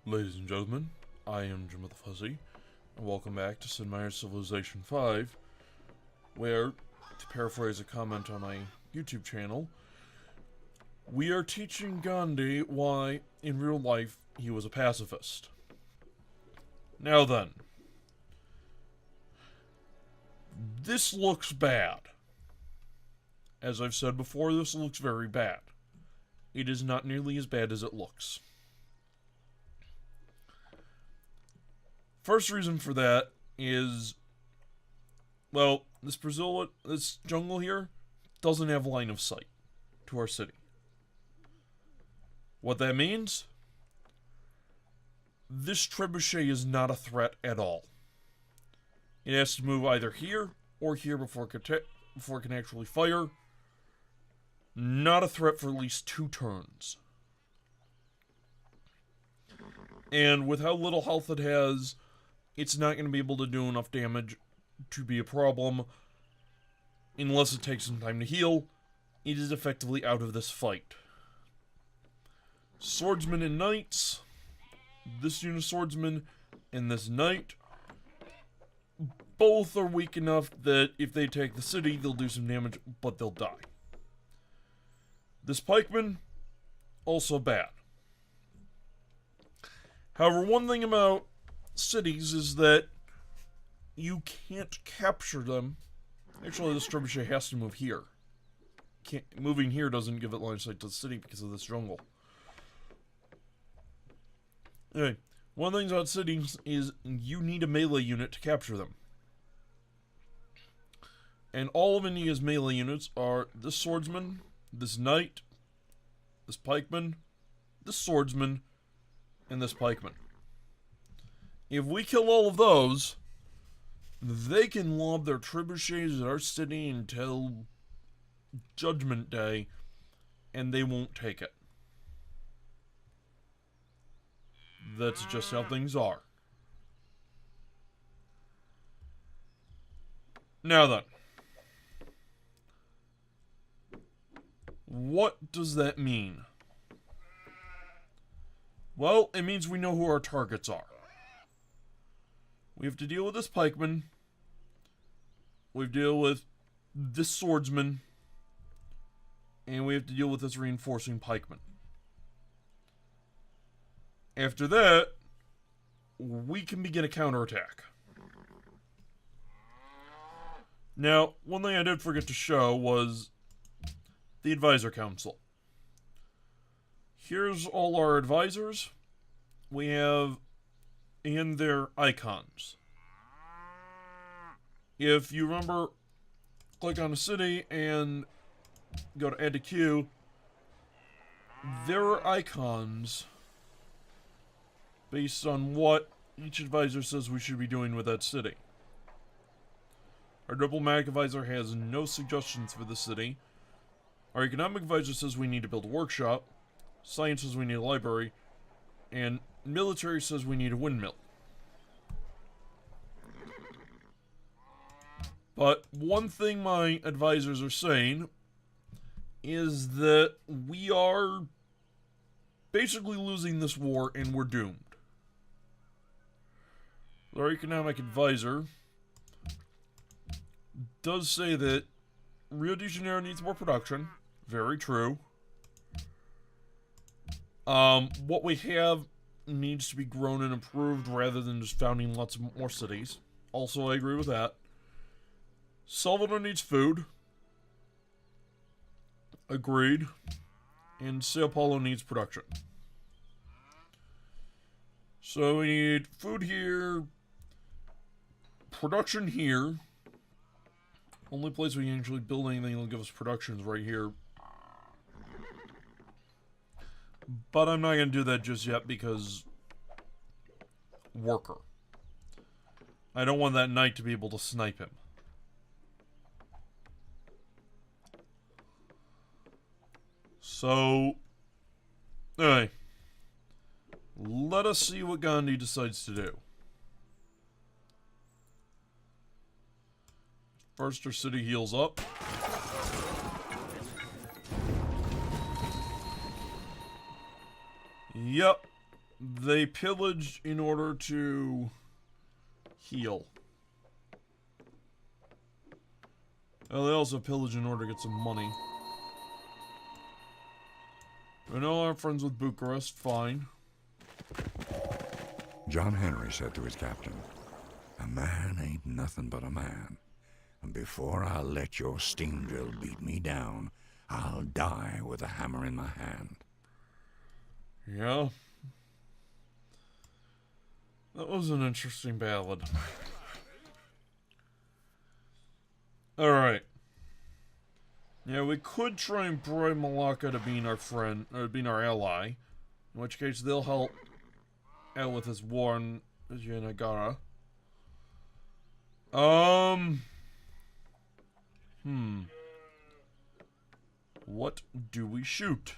Ladies and gentlemen, I am Jim the Fuzzy, and welcome back to Sid Meier's Civilization 5, where, to paraphrase a comment on my YouTube channel, we are teaching Gandhi why, in real life, he was a pacifist. Now then, this looks bad. As I've said before, this looks very bad. It is not nearly as bad as it looks. First reason for that is, well, this jungle here doesn't have line of sight to our city. What that means? This trebuchet is not a threat at all. It has to move either here or here before it can actually fire. Not a threat for at least 2 turns. And with how little health it has, it's not going to be able to do enough damage to be a problem. Unless it takes some time to heal, it is effectively out of this fight. Swordsmen and knights. This unit of swordsmen and this knight. Both are weak enough that if they take the city, they'll do some damage, but they'll die. This pikeman, also bad. However, one thing about cities is that you can't capture them. Actually, this trebuchet has to move here. Moving here doesn't give it line of sight to the city because of this jungle. Anyway, one of the things about cities is you need a melee unit to capture them. And all of India's melee units are this swordsman, this knight, this pikeman, this swordsman, and this pikeman. If we kill all of those, they can lob their trebuchets at our city until Judgment Day, and they won't take it. That's just how things are. Now then, what does that mean? Well, it means we know who our targets are. We have to deal with this pikeman. We have to deal with this swordsman. And we have to deal with this reinforcing pikeman. After that, we can begin a counterattack. Now, one thing I did forget to show was the advisor council. Here's all our advisors. We have and their icons. If you remember, click on a city and go to add to queue. There are icons based on what each advisor says we should be doing with that city. Our diplomatic advisor has no suggestions for the city. Our economic advisor says we need to build a workshop. Science says we need a library. And military says we need a windmill. But one thing my advisors are saying is that we are basically losing this war and we're doomed. Our economic advisor does say that Rio de Janeiro needs more production. Very true. What we have needs to be grown and improved rather than just founding lots of more cities. Also, I agree with that. Salvador needs food. Agreed. And Sao Paulo needs production. So we need food here. Production here. Only place we can actually build anything that'll give us production is right here. But I'm not going to do that just yet because worker. I don't want that knight to be able to snipe him. So, anyway, let us see what Gandhi decides to do. First, our city heals up. Yep. They pillaged in order to heal. Well, they also pillaged in order to get some money. I know I'm friends with Bucharest, fine. John Henry said to his captain, "A man ain't nothing but a man. And before I'll let your steam drill beat me down, I'll die with a hammer in my hand." Yeah. That was an interesting ballad. Alright. Yeah, we could try and bribe Malacca to being our friend, or being our ally. In which case they'll help out with this war in Yanagara. What do we shoot?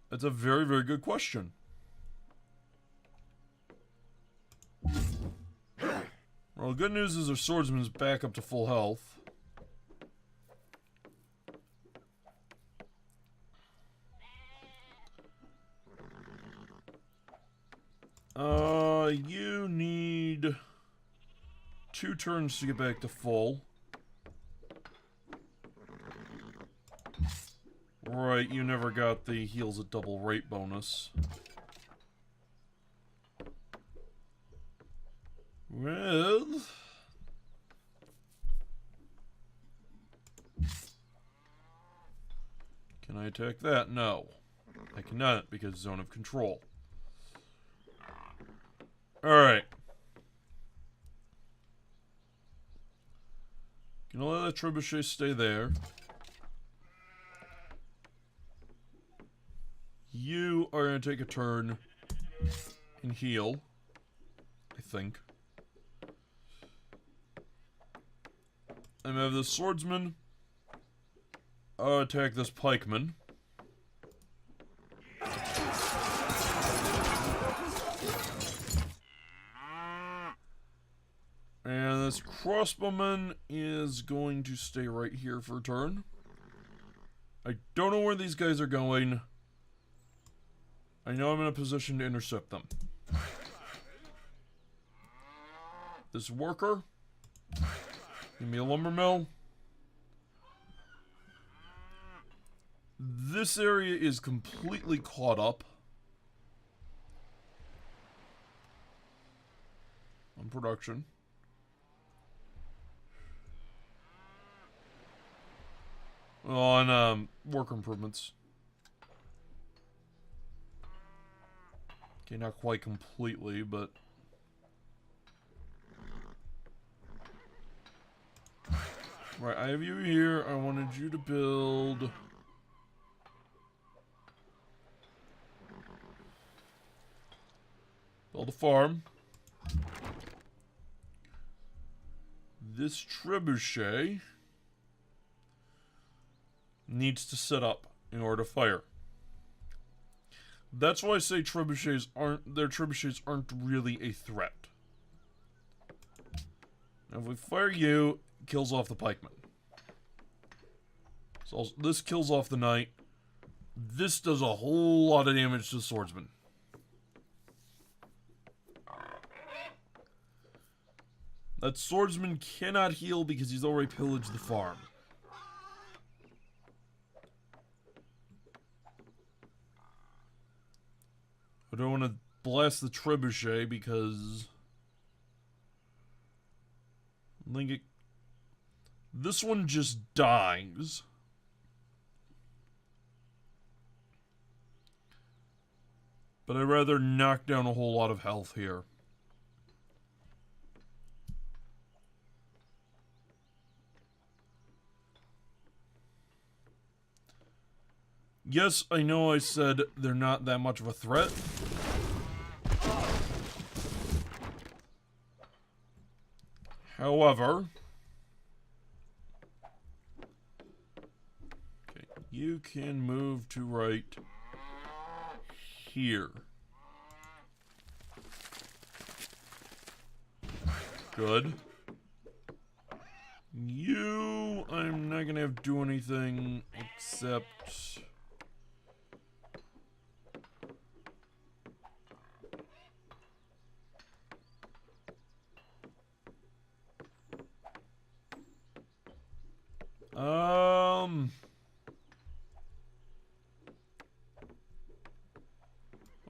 That's a very, very good question. Well, the good news is our swordsman's back up to full health. You need 2 turns to get back to full. Right, you never got the heals at double rate bonus. Well... Can I attack that? No. I cannot because zone of control. Alright. Can I let that trebuchet stay there? You are going to take a turn and heal. I think. I'm going to have this swordsman attack this pikeman. And this crossbowman is going to stay right here for a turn. I don't know where these guys are going. I know I'm in a position to intercept them. This worker. Give me a lumber mill. This area is completely caught up on production. On work improvements. Okay, not quite completely, but right, I have you here. I wanted you to build a farm. This trebuchet needs to set up in order to fire. That's why I say trebuchets aren't really a threat. Now if we fire you, it kills off the pikeman. So this kills off the knight. This does a whole lot of damage to the swordsman. That swordsman cannot heal because he's already pillaged the farm. I don't want to blast the trebuchet because I think this one just dies. But I'd rather knock down a whole lot of health here. Yes, I know I said they're not that much of a threat. However, okay, you can move to right here. Good. You, I'm not gonna have to do anything except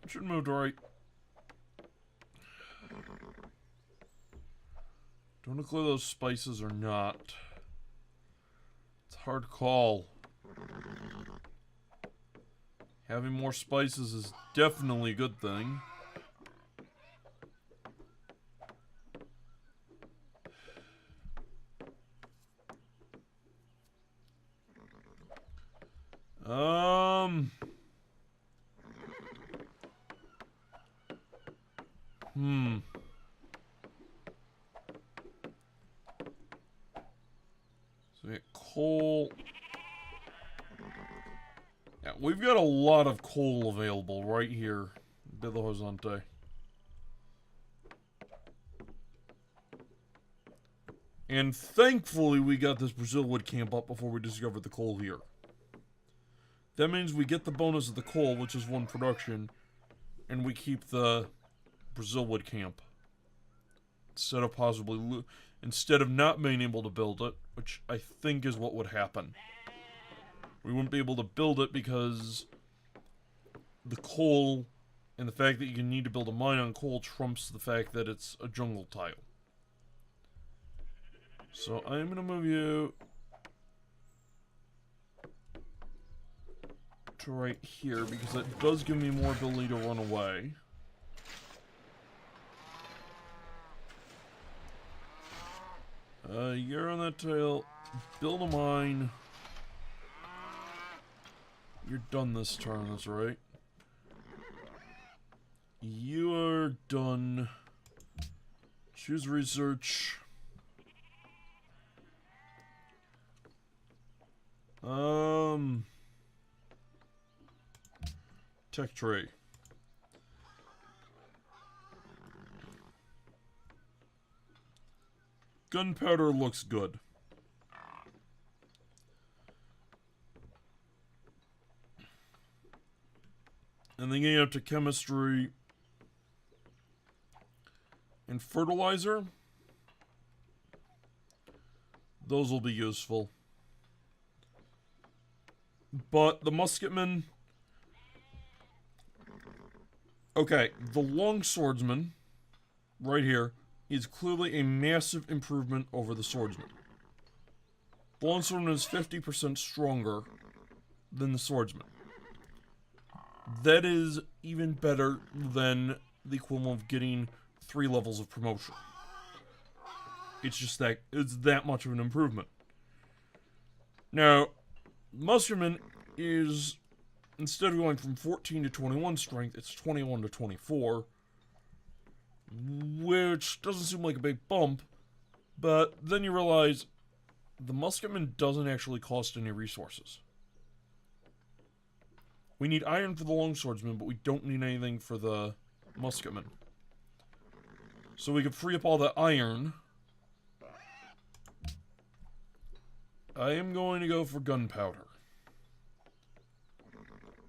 Should move to right. Don't know if those spices or not. It's a hard call. Having more spices is definitely a good thing. So we get coal. Yeah, we've got a lot of coal available right here in Belo Horizonte. And thankfully we got this Brazil wood camp up before we discovered the coal here. That means we get the bonus of the coal, which is 1 production, and we keep the Brazil wood camp. Instead of not being able to build it, which I think is what would happen. We wouldn't be able to build it because the coal and the fact that you need to build a mine on coal trumps the fact that it's a jungle tile. So I am going to move you to right here because that does give me more ability to run away. You're on that tile. Build a mine. You're done this turn, that's right. You are done. Choose research. Tech tree. Gunpowder looks good. And then getting up to chemistry and fertilizer. Those will be useful. But the musketman... Okay, the long swordsman, right here, is clearly a massive improvement over the swordsman. The long swordsman is 50% stronger than the swordsman. That is even better than the equivalent of getting 3 levels of promotion. It's just that, it's that much of an improvement. Now, musketman is, instead of going from 14 to 21 strength, it's 21 to 24. Which doesn't seem like a big bump, but then you realize the musketman doesn't actually cost any resources. We need iron for the longswordsman, but we don't need anything for the musketman. So we can free up all that iron. I am going to go for gunpowder.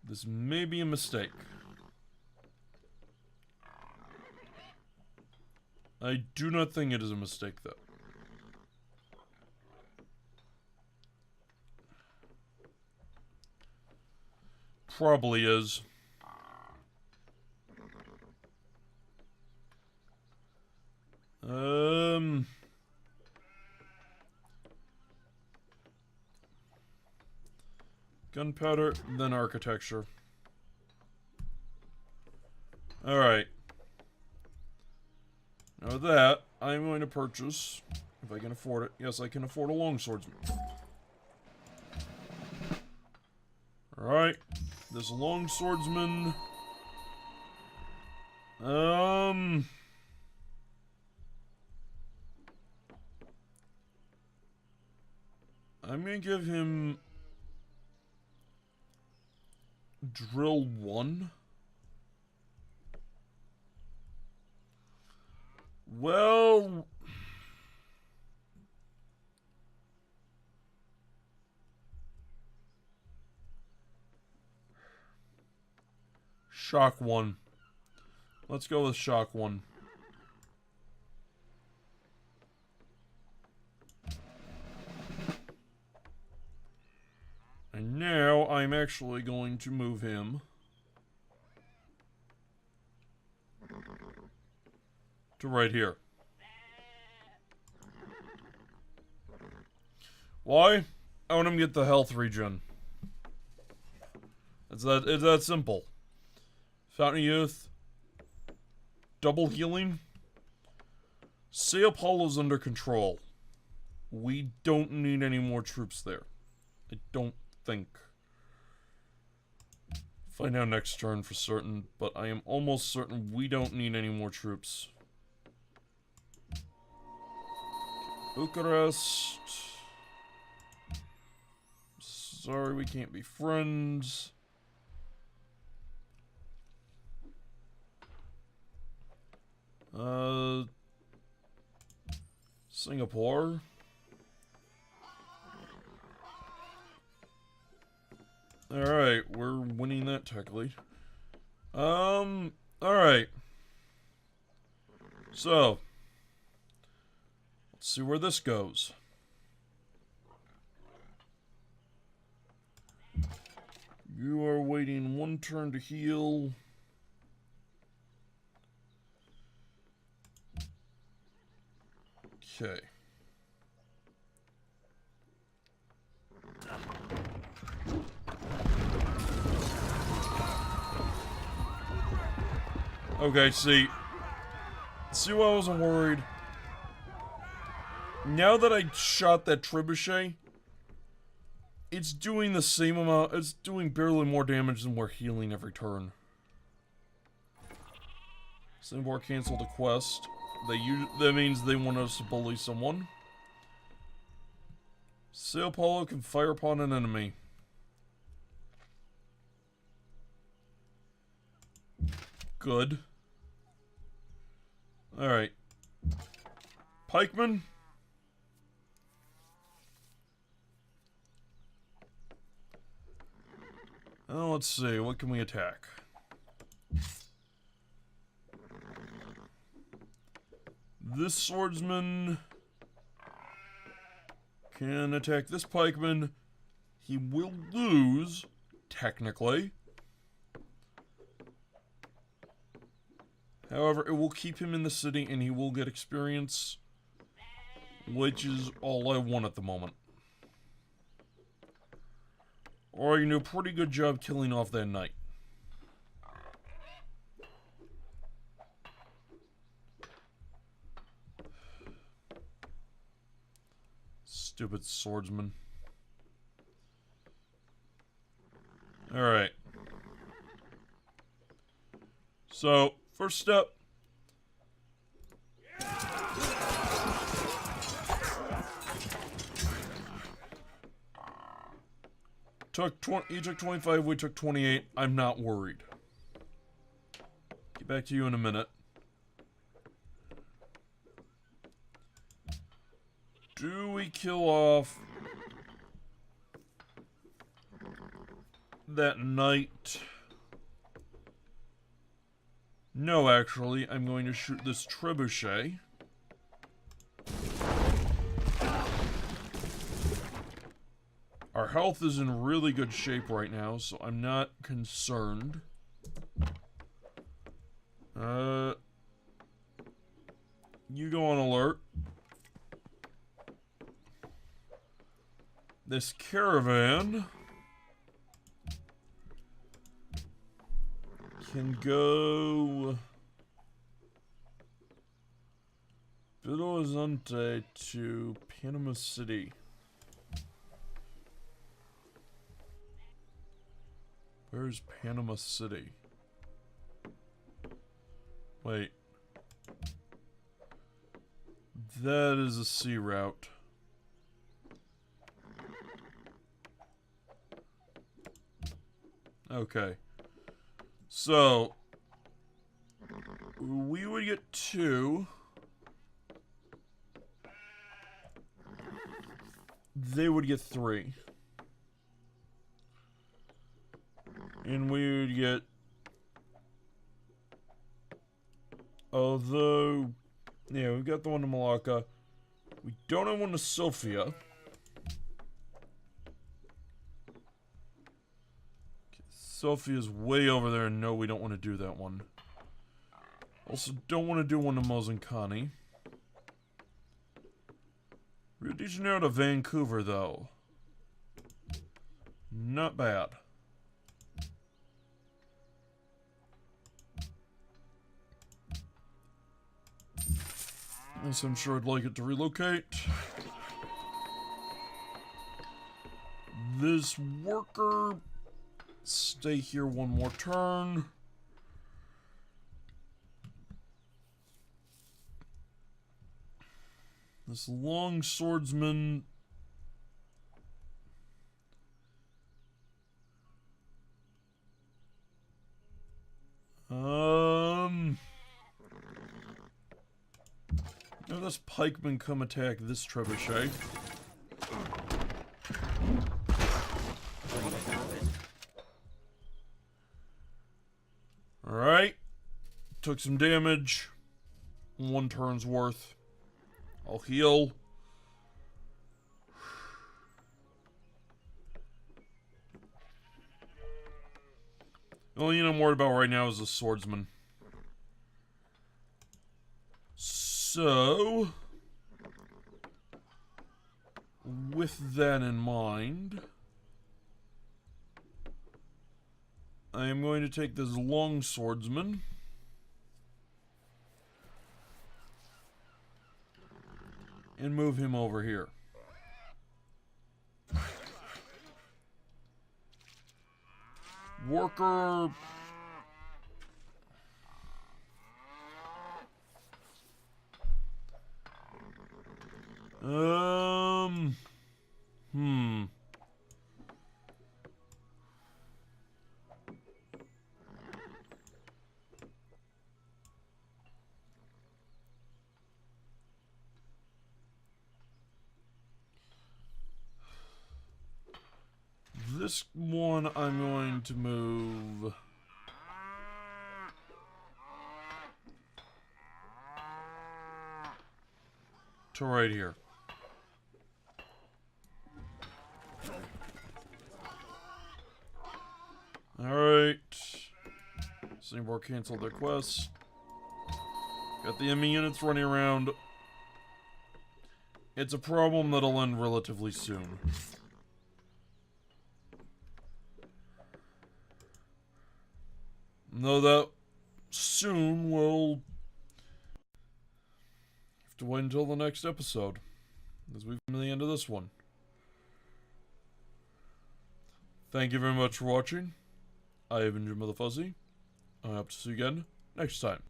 This may be a mistake. I do not think it is a mistake, though. Probably is. Gunpowder, then architecture. Alright. Now with that, I'm going to purchase, if I can afford it. Yes, I can afford a longswordsman. Alright. This longswordsman. I'm gonna give him drill 1. Well, shock 1. Let's go with shock 1. And now I'm actually going to move him to right here. Why? I want him to get the health regen. It's that simple. Fountain of Youth. Double healing. Say Apollo's under control. We don't need any more troops there. I don't think. Find out next turn for certain, but I am almost certain we don't need any more troops. Bucharest. Sorry, we can't be friends. Singapore. Alright, we're winning that technically. Alright. So, let's see where this goes. You are waiting one turn to heal. Okay. Okay, see why I wasn't worried? Now that I shot that trebuchet, it's doing the same amount, it's doing barely more damage than we're healing every turn. Singapore canceled a quest. That means they want us to bully someone. Sao Paulo can fire upon an enemy. Good. Alright. Pikeman. Oh, let's see. What can we attack? This swordsman can attack this pikeman. He will lose, technically. However, it will keep him in the city and he will get experience, which is all I want at the moment. Or I can do a pretty good job killing off that knight. Stupid swordsman. Alright. So, first step. You took 25, we took 28. I'm not worried. Get back to you in a minute. Do we kill off that knight? No, actually, I'm going to shoot this trebuchet. Our health is in really good shape right now, so I'm not concerned. You go on alert. This caravan can go Belo Horizonte to Panama City. Where's Panama City? Wait. That is a sea route. Okay. So, we would get 2. They would get 3. And we would get... Although... Yeah, we've got the one to Malacca. We don't have one to Sofia. Sophia's way over there, and no, we don't want to do that one. Also, don't want to do one to Mozenkani. Rio de Janeiro to Vancouver, though. Not bad. Yes, I'm sure I'd like it to relocate. This worker, stay here one more turn. This long swordsman. Now this pikeman come attack this trebuchet. Alright. Took some damage. 1 turn's worth. I'll heal. The only thing I'm worried about right now is the swordsman. So, with that in mind, I am going to take this long swordsman and move him over here. Worker. This one I'm going to move to right here. Alright. Singapore canceled their quest. Got the enemy units running around. It's a problem that'll end relatively soon. Though that soon will have to wait until the next episode, as we've come to the end of this one. Thank you very much for watching. I have been Jim of the Fuzzy. I hope to see you again next time.